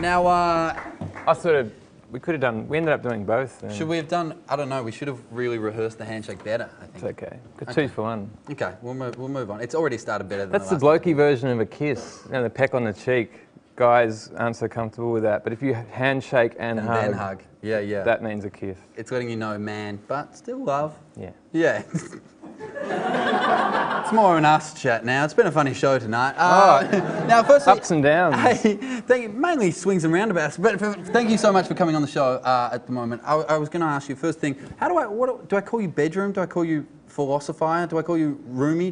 Now, we could have done, we ended up doing both. Should we have done, I don't know, we should have really rehearsed the handshake better, I think. It's okay. Got 2 for 1. Okay, we'll move on. It's already started better than That's the blokey version of a kiss. You know, the peck on the cheek. Guys aren't so comfortable with that, but if you handshake and hug, then hug. Yeah. That means a kiss. It's letting you know, man, but still love. Yeah. Yeah. It's more of an us chat now. It's been a funny show tonight. Now, firstly, ups and downs. Hey, thank you, mainly swings and roundabouts. But thank you so much for coming on the show at the moment. I was going to ask you first thing. How do I call you bedroom? Do I call you philosopher? Do I call you roomie?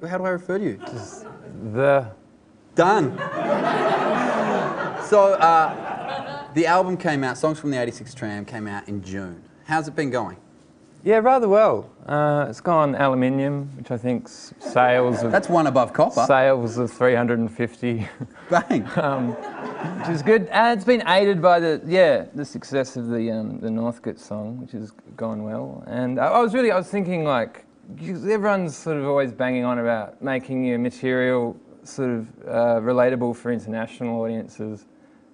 How do I refer to you? Just the. Done. So the album came out. Songs from the '86 Tram came out in June. How's it been going? Yeah, rather well. It's gone aluminium, which I think's sales of... That's one above copper. Sales of 350. Bang. Which is good. It's been aided by the success of the Northcote song, which has gone well. And I was thinking, like, everyone's sort of always banging on about making your material sort of relatable for international audiences.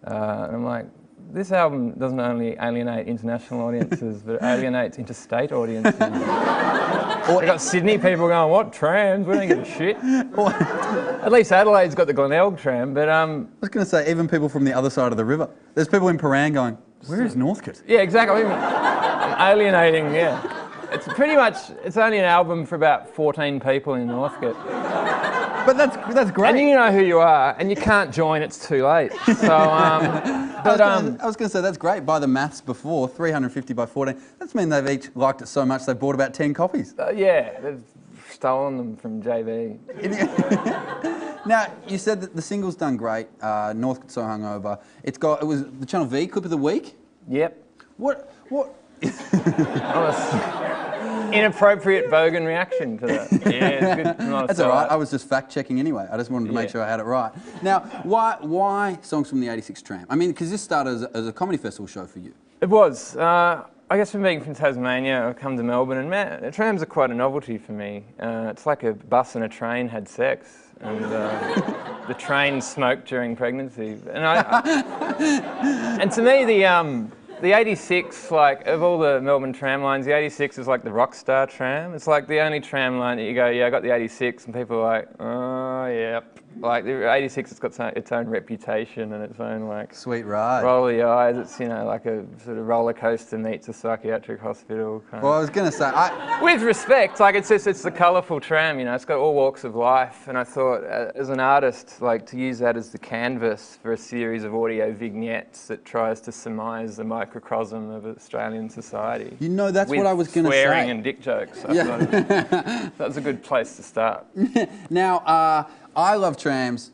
And I'm like, this album doesn't only alienate international audiences, but it alienates interstate audiences. They got Sydney people going, what trams? We don't give a shit. At least Adelaide's got the Glenelg tram, but... I was going to say, even people from the other side of the river. There's people in Paran going, where is Northcote? Yeah, exactly. I'm alienating, yeah. It's pretty much, it's only an album for about 14 people in Northcote. But that's great. And you know who you are, and you can't join, it's too late. So, I was going to say, that's great. By the maths before, 350 by 14. That's mean they've each liked it so much they've bought about 10 copies. Yeah, they've stolen them from JB. Now, you said that the single's done great. Northcote So Hungover. It was the Channel V Clip of the Week? Yep. What? Inappropriate bogan reaction to that. Yeah, it's good. That's all right. I was just fact-checking anyway. I just wanted to make sure I had it right. Now, why Songs from the '86 Tram? I mean, because this started as a comedy festival show for you. It was. I guess from being from Tasmania, I've come to Melbourne, and man, trams are quite a novelty for me. It's like a bus and a train had sex, and the train smoked during pregnancy. And and to me, the 86, like, of all the Melbourne tram lines, the 86 is like the rock star tram. It's like the only tram line that you go, yeah, I got the 86, and people are like, oh, yeah. Like, the 86 has got its own reputation and its own, like... Sweet ride. Roll the eyes. It's, you know, like a sort of roller coaster meets a psychiatric hospital. Well, I was going to say... With respect, like, it's the colourful tram, you know, it's got all walks of life, and I thought, as an artist, like, to use that as the canvas for a series of audio vignettes that tries to surmise the microcosm of Australian society. You know, that's what I was going to say. Swearing and dick jokes. I thought that's a good place to start. Now, I love trams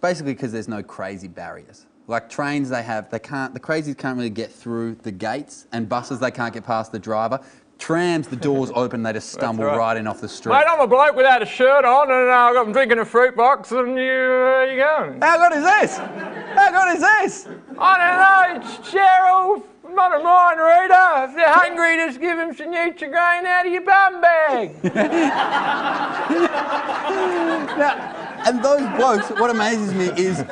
basically because there's no crazy barriers. Like trains, the crazies can't really get through the gates, and buses, they can't get past the driver. Trams, the doors open, they just stumble right in off the street. Mate, I'm a bloke without a shirt on, and I'm drinking a fruit box, and you going? How good is this? How good is this? I don't know, it's Cheryl. Not a mind reader. If you're hungry, just give him some Nutrigrain out of your bum bag. Now, and those blokes, what amazes me is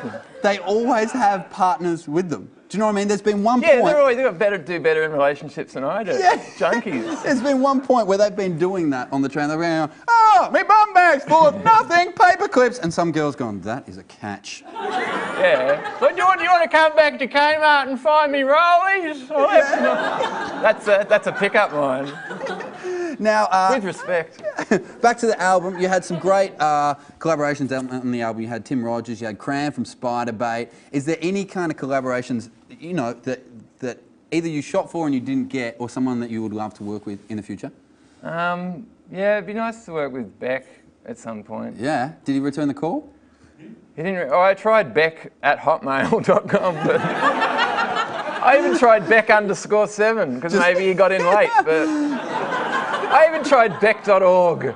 they always have partners with them. Do you know what I mean? There's been one point... Yeah, they've got do better in relationships than I do. Yeah. Junkies. There's been one point where they've been doing that on the train. They're going, oh, my bum bag's full of nothing, paper clips. And some girl's gone, that is a catch. Yeah. But do you want to come back to Kmart and find me rollies? Oh, that's a pickup line. Now, with respect. Back to the album, you had some great collaborations on the album. You had Tim Rogers, you had Cram from Spiderbait. Is there any kind of collaborations, you know, that either you shot for and you didn't get, or someone that you would love to work with in the future? Yeah, it'd be nice to work with Beck at some point. Yeah. Did he return the call? He didn't. I tried Beck at hotmail.com, but I even tried Beck_7 because maybe he got in late. But I even tried Beck.org.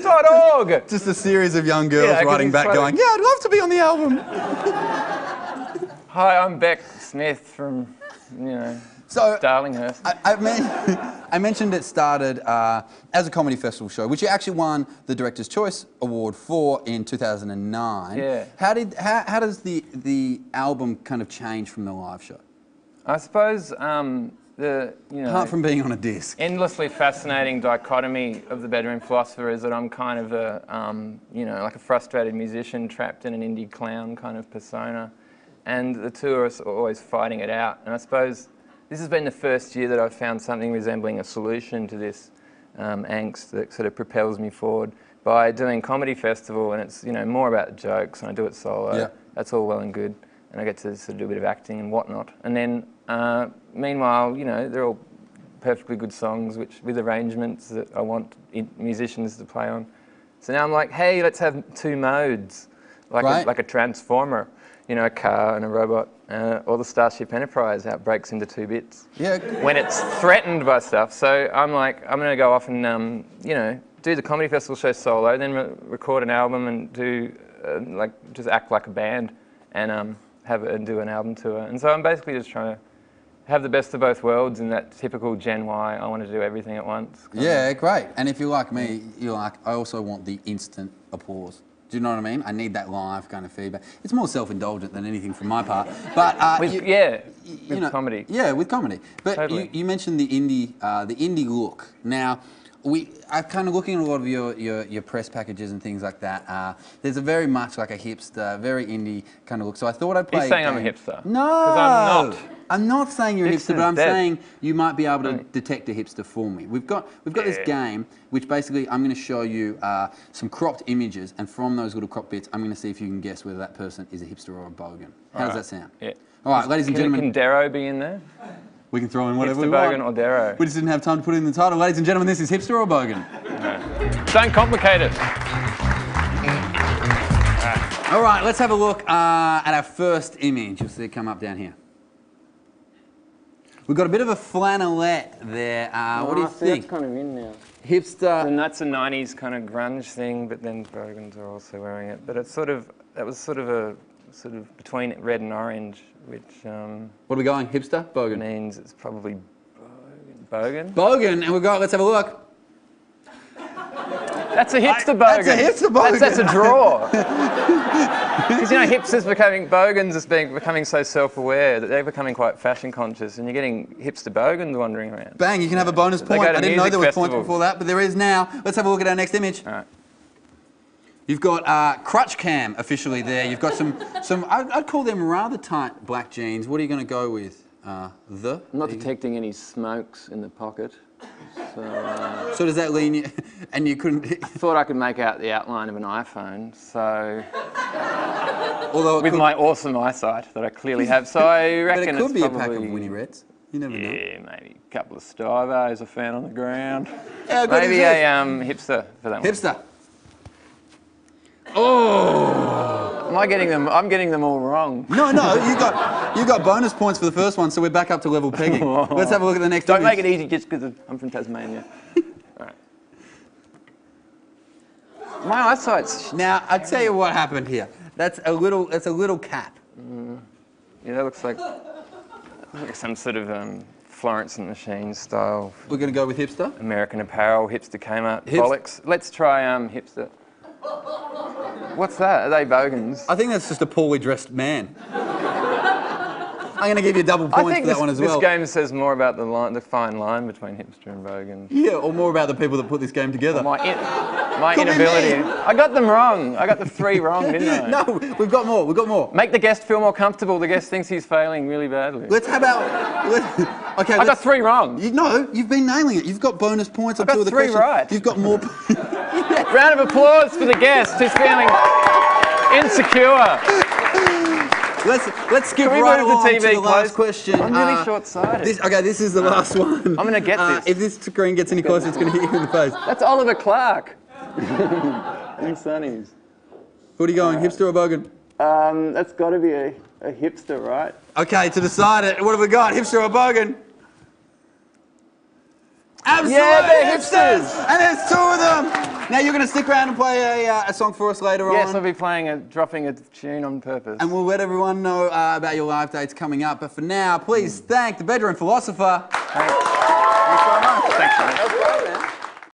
.org. Just a series of young girls writing back, going, "Yeah, I'd love to be on the album." Hi, I'm Beck Smith from, you know, So Darlinghurst. I mentioned it started as a comedy festival show, which you actually won the Director's Choice Award for in 2009. Yeah. How does the album kind of change from the live show? I suppose Apart from being on a disc. endlessly fascinating dichotomy of the bedroom philosopher is that I'm kind of a like a frustrated musician trapped in an indie clown kind of persona, and the two of us are always fighting it out. And I suppose this has been the first year that I've found something resembling a solution to this angst that sort of propels me forward by doing comedy festival, and it's more about jokes, and I do it solo. Yeah. That's all well and good, and I get to sort of do a bit of acting and whatnot. And then meanwhile, they're all perfectly good songs, with arrangements that I want musicians to play on. So now I'm like, hey, let's have two modes, like a transformer. A car and a robot, or the Starship Enterprise breaks into two bits. Yeah. When it's threatened by stuff. So I'm like, I'm going to go off and, do the comedy festival show solo, then record an album and do, just act like a band and do an album tour. And so I'm basically just trying to have the best of both worlds in that typical Gen Y, I want to do everything at once. Yeah, great. And if you're like me, I also want the instant applause. Do you know what I mean? I need that live kind of feedback. It's more self-indulgent than anything from my part. But with comedy. Yeah, with comedy. But totally. you mentioned the indie look. Now, I'm kind of looking at a lot of your press packages and things like that. There's a very much like a hipster, very indie kind of look. So I thought I'd play. You're saying I'm a hipster? No, 'cause I'm not. I'm not saying you're a hipster, but I'm dead. saying you might be able to detect a hipster for me. We've got this game, which basically I'm going to show you some cropped images, and from those little cropped bits, I'm going to see if you can guess whether that person is a hipster or a bogan. How does that sound? Yeah. All right, ladies and gentlemen. Can Darrow be in there? We can throw in whatever Hipster, we want. bogan or Darrow? We just didn't have time to put it in the title. Ladies and gentlemen, this is Hipster or Bogan. No. Don't complicate it. All right, let's have a look at our first image. You'll see it come up down here. We've got a bit of a flannelette there. What do you think? That's kind of in now. Hipster. And that's a 90s kind of grunge thing, but then bogans are also wearing it. But it's that was sort of between red and orange, which What are we going? Hipster? Bogan? means it's probably bogan. Bogan, and let's have a look. That's a hipster bogan. That's a hipster bogan. That's a draw. Because hipsters bogans is becoming so self-aware that they're becoming quite fashion conscious, and you're getting hipster bogans wandering around. Bang, you can have a bonus point. go to I didn't know music there was points festivals. before that, but there is now. Let's have a look at our next image. All right. You've got crutch cam officially there. You've got some I'd call them rather tight black jeans. What are you going to go with? I'm not detecting any smokes in the pocket. So does that lean you? And you couldn't. I thought I could make out the outline of an iPhone, so Although with my awesome eyesight that I clearly have, so I reckon but it could it's be probably, a pack of Winnie Reds. You never know. Yeah, maybe a couple of Stivos I found on the ground. How good Maybe is a this? hipster for that one. Hipster. Oh! Am I getting them? I'm getting them all wrong. No, you got bonus points for the first one, so we're back up to level pegging. Let's have a look at the next. Don't image. make it easy just because I'm from Tasmania. All right. My eyesight's. Now I tell you what happened here. That's a little cap. Yeah, that looks like some sort of Florence and the Machine style. We're going to go with hipster. American Apparel, hipster came out, bollocks. Let's try hipster. What's that? Are they bogans? I think that's just a poorly dressed man. I'm going to give you double points for that one as well. This game says more about the fine line between hipster and bogan. Yeah, or more about the people that put this game together. My Could be inability. me. I got them wrong. I got the 3 wrong, didn't I? No, we've got more. We've got more. Make the guest feel more comfortable. The guest thinks he's failing really badly. How about? Okay. I got 3 wrong. You've been nailing it. You've got bonus points on got 2 of the 3 questions. right. You've got more. Round of applause for the guest who's feeling insecure. Let's skip Can we right move the along TV to the last close? question. I'm really short-sighted. This is the last one. I'm going to get this. If this screen gets any closer, it's going to hit you in the face. That's Oliver Clark. In Sunnies. What are you going, hipster or bogan? That's got to be a hipster, right? Okay, to decide it, what have we got, hipster or bogan? Absolutely Yeah, they're hipsters. And there's 2 of them. Now you're going to stick around and play a song for us later on. Yes, I'll be dropping a tune on purpose. And we'll let everyone know about your live dates coming up. But for now, please thank the Bedroom Philosopher. Thanks so much. Thanks, mate.